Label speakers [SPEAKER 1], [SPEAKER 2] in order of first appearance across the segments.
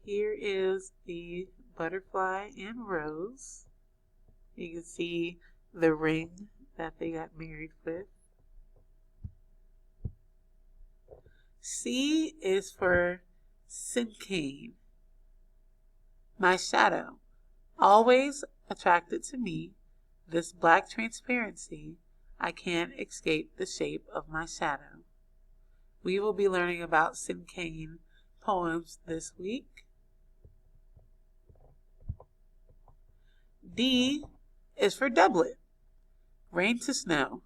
[SPEAKER 1] Here is the butterfly and rose. You can see the ring that they got married with. C is for Cinquain, my shadow, always attracted to me, this black transparency, I can't escape the shape of my shadow. We will be learning about Cinquain poems this week. D is for doublet, rain to snow.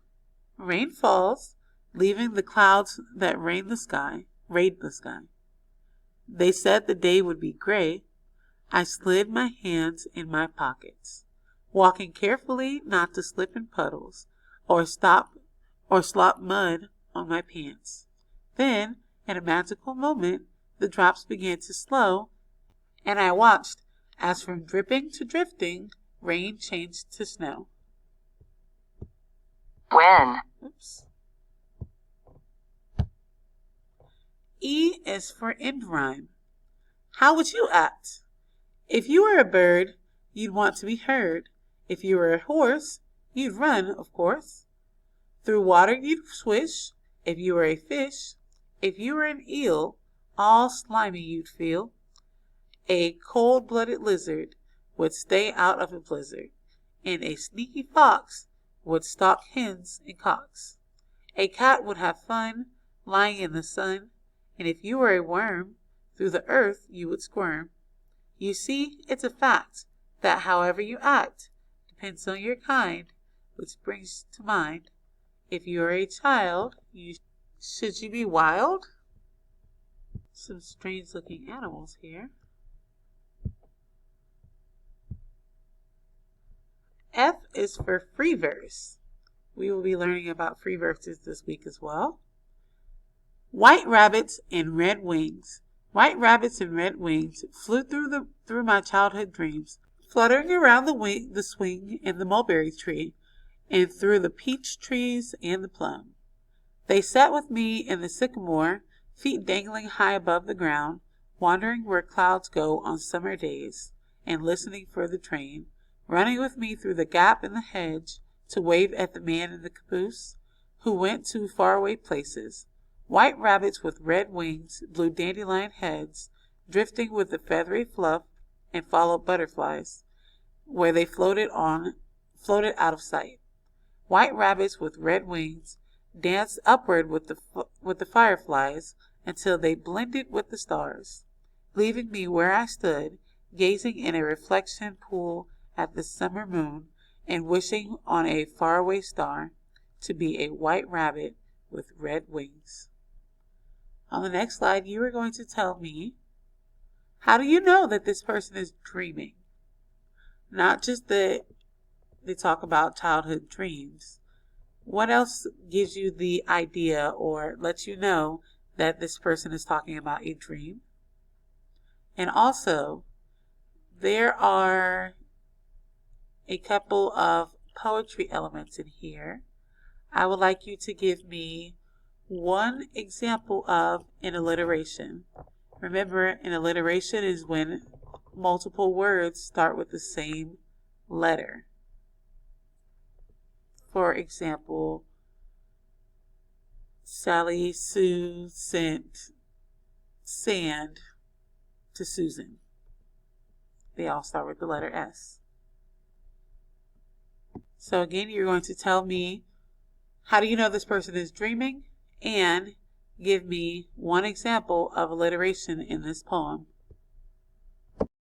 [SPEAKER 1] Rain falls, leaving the clouds that rain the sky. They said the day would be gray. I slid my hands in my pockets, walking carefully not to slip in puddles or slop mud on my pants. Then, in a magical moment, the drops began to slow, and I watched as from dripping to drifting, rain changed to snow.
[SPEAKER 2] When.
[SPEAKER 1] Oops. E is for end rhyme. How would you act? If you were a bird, you'd want to be heard. If you were a horse, you'd run, of course. Through water you'd swish. If you were a fish, if you were an eel, all slimy you'd feel. A cold-blooded lizard would stay out of a blizzard, and a sneaky fox would stalk hens and cocks. A cat would have fun lying in the sun, and if you were a worm, through the earth you would squirm. You see, it's a fact that however you act depends on your kind, which brings to mind, if you are a child, should you be wild? Some strange looking animals here. F is for free verse. We will be learning about free verses this week as well. White rabbits and red wings. White rabbits and red wings flew through my childhood dreams, fluttering around the swing and the mulberry tree, and through the peach trees and the plum. They sat with me in the sycamore, feet dangling high above the ground, wandering where clouds go on summer days, and listening for the train, running with me through the gap in the hedge to wave at the man in the caboose, who went to faraway places. White rabbits with red wings, blue dandelion heads, drifting with the feathery fluff, and followed butterflies, where they floated out of sight. White rabbits with red wings danced upward with the fireflies until they blended with the stars, leaving me where I stood, gazing in a reflection pool at the summer moon, and wishing on a faraway star to be a white rabbit with red wings. On the next slide, you are going to tell me, how do you know that this person is dreaming? Not just that they talk about childhood dreams. What else gives you the idea or lets you know that this person is talking about a dream? And also, there are a couple of poetry elements in here. I would like you to give me one example of an alliteration. Remember, an alliteration is when multiple words start with the same letter. For example, Sally Sue sent sand to Susan. They all start with the letter S. So again, you're going to tell me, how do you know this person is dreaming? And give me one example of alliteration in this poem.